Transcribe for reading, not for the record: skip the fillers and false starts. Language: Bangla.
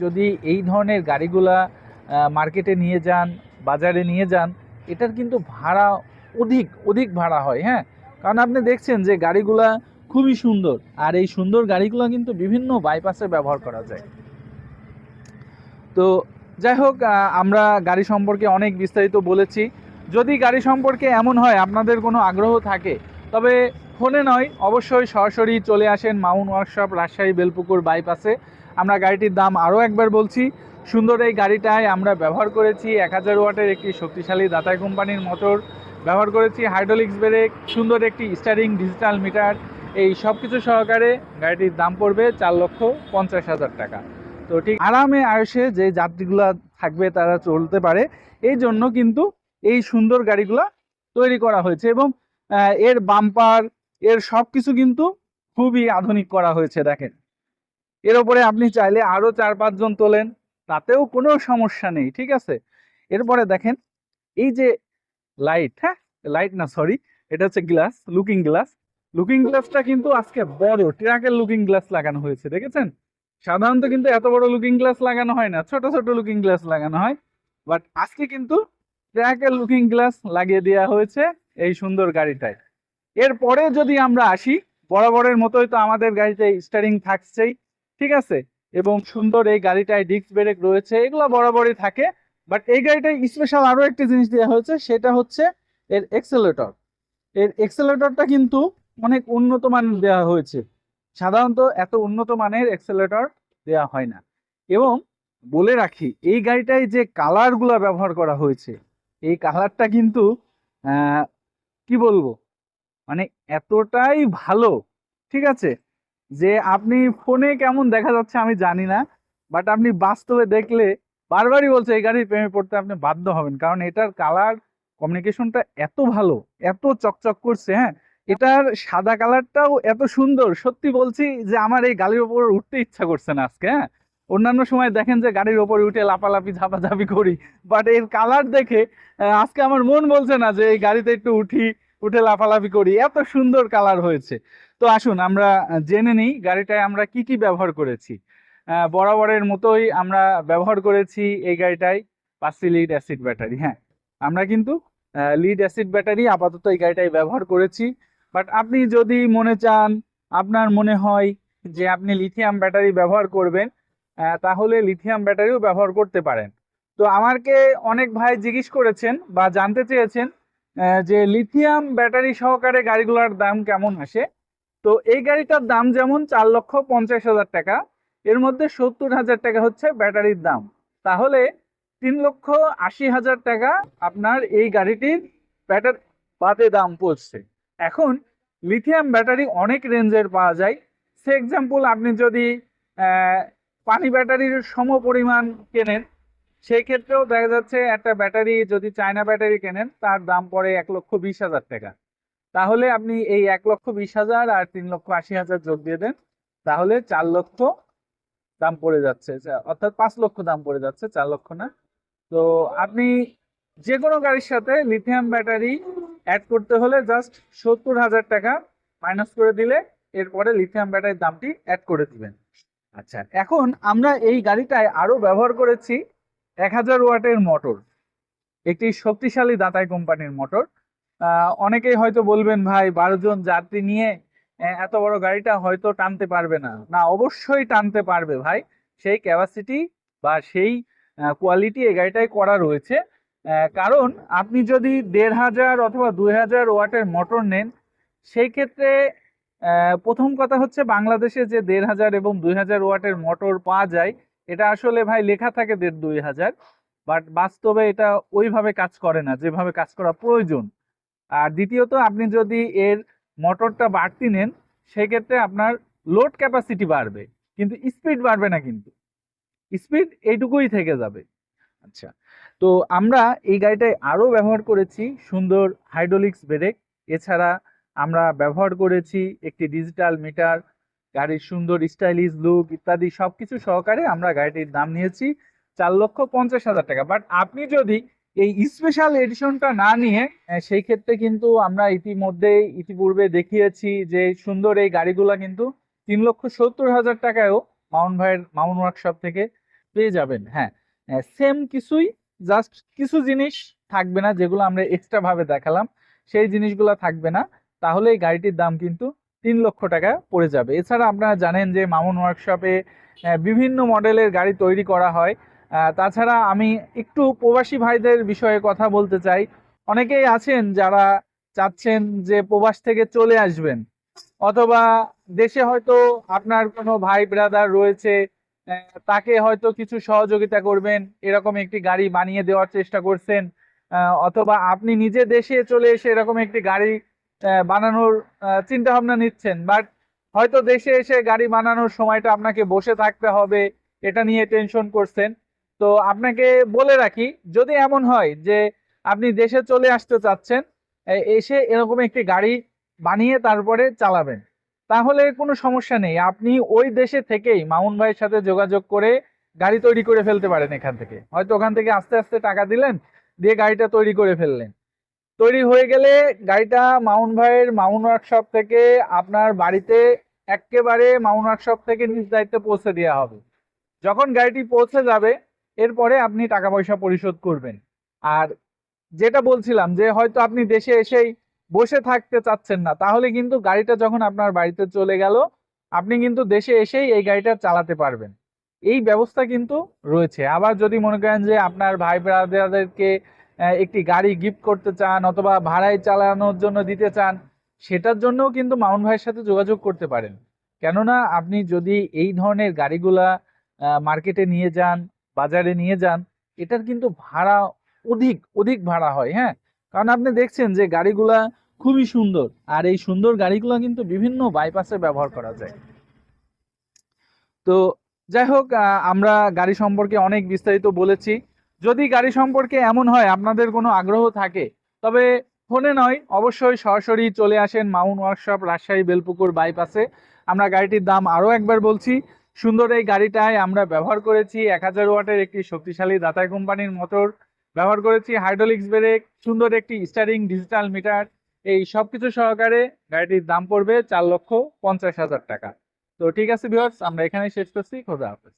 যদি এই ধরনের গাড়িগুলা মার্কেটে নিয়ে যান, বাজারে নিয়ে যান, এটার কিন্তু ভাড়া অধিক অধিক ভাড়া হয়। হ্যাঁ, কারণ আপনি দেখছেন যে গাড়িগুলা খুবই সুন্দর, আর এই সুন্দর গাড়িগুলো কিন্তু বিভিন্ন বাইপাসে ব্যবহার করা যায়। তো যাই হোক, আমরা গাড়ি সম্পর্কে অনেক বিস্তারিত বলেছি। যদি গাড়ি সম্পর্কে এমন হয় আপনাদের কোনো আগ্রহ থাকে, তবে ফোনে নয়, অবশ্যই সরাসরি চলে আসেন মামুন ওয়ার্কশপ, রাজশাহী বেলপুকুর বাইপাসে। আমরা গাড়িটির দাম আরও একবার বলছি। সুন্দর এই গাড়িটায় আমরা ব্যবহার করেছি 1000 ওয়াটের একটি শক্তিশালী দাতাই কোম্পানির মোটর, ব্যবহার করেছি হাইড্রোলিক্স ব্রেক, সুন্দর একটি স্টারিং, ডিজিটাল মিটার। এই সব কিছু সহকারে গাড়িটির দাম পড়বে 4,50,000 টাকা। তো ঠিক আরামে আয়সে যে যাত্রীগুলা থাকবে তারা চলতে পারে, এই জন্য কিন্তু এই সুন্দর গাড়িগুলা তৈরি করা হয়েছে। এবং এর বাম্পার, এর সব কিছু কিন্তু খুবই আধুনিক করা হয়েছে। দেখেন, এর উপরে আপনি চাইলে আরো 4-5 জন তোলেন, তাতেও কোনো সমস্যা নেই, ঠিক আছে। এরপরে দেখেন এই যে লাইট, হ্যাঁ লাইট না সরি, এটা হচ্ছে গ্লাস, লুকিং গ্লাস। লুকিং গ্লাসটা কিন্তু আজকে বড় ট্রাকের লুকিং গ্লাস লাগানো হয়েছে, দেখেছেন। সাধারণত কিন্তু এত বড় লুকিং গ্লাস লাগানো হয় না, ছোট ছোট লুকিং গ্লাস লাগানো হয়। বাট আজকে কিন্তু ট্রাকের লুকিং গ্লাস লাগিয়ে দেওয়া হয়েছে এই সুন্দর গাড়িটায়। এরপরে যদি আমরা আসি, বরাবরের মতোই তো আমাদের গাড়িতে স্টিয়ারিং থাকছেই, ঠিক আছে। এবং সুন্দর এই গাড়িটায় ডিস্ক ব্রেক রয়েছে, এগুলো বরাবরই থাকে। বাট এই গাড়িটায় স্পেশাল আরো একটি জিনিস দেওয়া হয়েছে, সেটা হচ্ছে এর এক্সেলেটর। এর এক্সেলেটরটা কিন্তু অনেক উন্নত মানের দেওয়া হয়েছে। সাধারণত এত উন্নত মানের এক্সেলেটর দেওয়া হয় না। এবং বলে রাখি, এই গাড়িটায় যে কালারগুলো ব্যবহার করা হয়েছে, এই কালারটা কিন্তু কি বলবো, মানে এতটাই ভালো, ঠিক আছে, যে আপনি ফোনে কেমন দেখা যাচ্ছে আমি জানি না, বাট আপনি বাস্তবে দেখলে বারবারই বলছে এই গাড়ির প্রেমে পড়তে আপনি বাধ্য হবেন। কারণ এটার কালার কমিউনিকেশনটা এত ভালো, এত চকচক করছে। হ্যাঁ, এটার সাদা কালারটাও এত সুন্দর, সত্যি বলছি যে আমার এই গাড়ির ওপর উঠতে ইচ্ছা করছে না আজকে। হ্যাঁ, অন্যান্য সময় দেখেন যে গাড়ির ওপরে উঠে লাপালাপি ঝাপাঝাপি করি, বাট এর কালার দেখে আজকে আমার মন বলছে না যে এই গাড়িতে একটু উঠে লাফালাফি করি, এত সুন্দর কালার হয়েছে। তো আসুন আমরা জেনে নিই গাড়িটায় আমরা কি কি ব্যবহার করেছি। বরাবরের মতোই আমরা ব্যবহার করেছি এই গাড়িটায় 5টি লিড অ্যাসিড ব্যাটারি। হ্যাঁ, আমরা কিন্তু লিড অ্যাসিড ব্যাটারি আপাতত এই গাড়িটায় ব্যবহার করেছি। বাট আপনি যদি মনে চান, আপনার মনে হয় যে আপনি লিথিয়াম ব্যাটারি ব্যবহার করবেন, তাহলে লিথিয়াম ব্যাটারিও ব্যবহার করতে পারেন। তো আমাকে অনেক ভাই জিজ্ঞেস করেছেন বা জানতে চেয়েছেন যে লিথিয়াম ব্যাটারি সহকারে গাড়িগুলোর দাম কেমন আসে। তো এই গাড়িটার দাম যেমন 4,50,000 টাকা, এর মধ্যে 70,000 টাকা হচ্ছে ব্যাটারির দাম। তাহলে 3,80,000 টাকা আপনার এই গাড়িটির ব্যাটারি বাদে দাম পড়ছে। এখন লিথিয়াম ব্যাটারি অনেক রেঞ্জের পাওয়া যায়। সে এক্সাম্পল, আপনি যদি পানি ব্যাটারির সম পরিমাণ কেনেন, সেই ক্ষেত্রেও দেখা যাচ্ছে একটা ব্যাটারি যদি চায়না ব্যাটারি কেনেন, তার দাম পড়ে 1,20,000 টাকা। তাহলে আপনি এই 1,20,000 আর 3,80,000 যোগ দিয়ে দেন, তাহলে 4 লক্ষ দাম পড়ে যাচ্ছে, অর্থাৎ 5 লক্ষ দাম পড়ে যাচ্ছে, 4 লক্ষ না। তো আপনি যে কোনো গাড়ির সাথে লিথিয়াম ব্যাটারি অ্যাড করতে হলে জাস্ট 70,000 টাকা মাইনাস করে দিলে এরপরে লিথিয়াম ব্যাটারির দামটি অ্যাড করে দিবেন। আচ্ছা, এখন আমরা এই গাড়িটায় আরো ব্যবহার করেছি 1000 ওয়াটের মোটর, একটি শক্তিশালী দাতাই কোম্পানির মোটর। অনেকেই হয়তো বলবেন ভাই 12 জন যাত্রী নিয়ে এত বড় গাড়িটা হয়তো টানতে পারবে না। না, অবশ্যই টানতে পারবে ভাই। সেই ক্যাপাসিটি বা সেই কোয়ালিটি এই গাড়িটায় করা রয়েছে। কারণ আপনি যদি 1,500 অথবা 2,000 ওয়াটের মোটর নেন, সেই ক্ষেত্রে প্রথম কথা হচ্ছে বাংলাদেশে যে 1,500 এবং 2,000 ওয়াটের মোটর পাওয়া যায়, এটা আসলে ভাই লেখা থাকে 1,500-2,000, বাট বাস্তবে এটা ওইভাবে কাজ করে না যেভাবে কাজ করা প্রয়োজন। আর দ্বিতীয়ত, আপনি যদি এর মোটরটা বাড়তি নেন, সেক্ষেত্রে আপনার লোড ক্যাপাসিটি বাড়বে, কিন্তু স্পিড বাড়বে না, কিন্তু স্পিড এইটুকুই থেকে যাবে। আচ্ছা, তো আমরা এই গাড়িটায় আরো ব্যবহার করেছি সুন্দর হাইড্রোলিক্স ব্রেক। এছাড়া আমরা ব্যবহার করেছি একটি ডিজিটাল মিটার, গাড়ির সুন্দর স্টাইলিশ লুক ইত্যাদি সবকিছু সহকারে আমরা গাড়িটির দাম নিয়েছি 4,50,000 টাকা। বাট আপনি যদি এই স্পেশাল এডিশনটা না নিয়ে, সেই ক্ষেত্রে কিন্তু আমরা ইতিপূর্বে দেখিয়েছি যে সুন্দর এই গাড়িগুলা কিন্তু 3,70,000 টাকায়ও মামুন ওয়ার্কশপ থেকে পেয়ে যাবেন। হ্যাঁ, সেম কিছুই, জাস্ট কিছু জিনিস থাকবে না যেগুলো আমরা এক্সট্রা ভাবে দেখালাম, সেই জিনিসগুলো থাকবে না। তাহলে এই গাড়িটির দাম কিন্তু 3 লক্ষ টাকা পড়ে যাবে। এছাড়া আপনারা জানেন যে মামুন ওয়ার্কশপে বিভিন্ন মডেলের গাড়ি তৈরি করা হয়। তাছাড়া আমি একটু প্রবাসী ভাইদের বিষয়ে কথা বলতে চাই। অনেকেই আছেন যারা চাচ্ছেন যে প্রবাস থেকে চলে আসবেন, অথবা দেশে হয়তো আপনার কোনো ভাই ব্রাদার রয়েছে, তাকে হয়তো কিছু সহযোগিতা করবেন, এরকম একটি গাড়ি বানিয়ে দেওয়ার চেষ্টা করছেন। অথবা আপনি নিজে দেশে চলে এসে এরকম একটি গাড়ি বানানোর চিন্তা ভাবনা নিচ্ছেন, বাট হয়তো দেশে এসে গাড়ি বানানোর সময়টা আপনাকে বসে থাকতে হবে, এটা নিয়ে টেনশন করছেন। তো আপনাকে বলে রাখি, যদি এমন হয় যে আপনি দেশে চলে আসতে চাচ্ছেন, এসে এরকম একটি গাড়ি বানিয়ে তারপরে চালাবেন, তাহলে কোনো সমস্যা নেই। আপনি ওই দেশে থেকেই মামুন ভাইয়ের সাথে যোগাযোগ করে গাড়ি তৈরি করে ফেলতে পারেন। এখান থেকে হয়তো ওখান থেকে আস্তে আস্তে টাকা দিলেন, দিয়ে গাড়িটা তৈরি করে ফেললেন। তৈরি হয়ে গেলে গাড়িটা মামুন ভাইয়ের মামুন ওয়ার্কশপ থেকে আপনার বাড়িতে একেবারে মামুন ওয়ার্কশপ থেকে নিজ দায়িত্বে পৌঁছে দেওয়া হবে। যখন গাড়িটি পৌঁছে যাবে, এরপরে আপনি টাকা পয়সা পরিশোধ করবেন। আর যেটা বলছিলাম যে হয়তো আপনি দেশে এসেই বসে থাকতে চাচ্ছেন না, তাহলে কিন্তু গাড়িটা যখন আপনার বাড়িতে চলে গেল, আপনি কিন্তু দেশে এসেই এই গাড়িটা চালাতে পারবেন। এই ব্যবস্থা কিন্তু রয়েছে। আবার যদি মনে করেন যে আপনার ভাই ব্রাদারদেরকে একটি গাড়ি গিফট করতে চান, অথবা ভাড়ায় চালানোর জন্য দিতে চান, সেটার জন্যও কিন্তু মামুন ভাইয়ের সাথে যোগাযোগ করতে পারেন। কেননা আপনি যদি এই ধরনের গাড়িগুলা মার্কেটে নিয়ে যান, বাজারে নিয়ে যান, এটার কিন্তু ভাড়া অধিক অধিক ভাড়া হয়। হ্যাঁ, কারণ আপনি দেখছেন যে গাড়িগুলা খুবই সুন্দর, আর এই সুন্দর গাড়িগুলো কিন্তু বিভিন্ন বাইপাসে ব্যবহার করা যায়। তো যাই হোক, আমরা গাড়ি সম্পর্কে অনেক বিস্তারিত বলেছি। যদি গাড়ি সম্পর্কে এমন হয় আপনাদের কোনো আগ্রহ থাকে, তবে ফোনে নয়, অবশ্যই সরাসরি চলে আসেন মামুন ওয়ার্কশপ, রাজশাহী বেলপুকুর বাইপাসে। আমরা গাড়িটির দাম আরও একবার বলছি। সুন্দর এই গাড়িটায় আমরা ব্যবহার করেছি 1000 ওয়াটের একটি শক্তিশালী দাতাই কোম্পানির মোটর, ব্যবহার করেছি হাইড্রোলিক্স ব্রেক, সুন্দর একটি স্টারিং, ডিজিটাল মিটার। এই সব কিছু সহকারে গাড়িটির দাম পড়বে 4,50,000 টাকা। তো ঠিক আছে ভিউয়ার্স, আমরা এখানেই শেষ করছি। খোদা হাফেজ।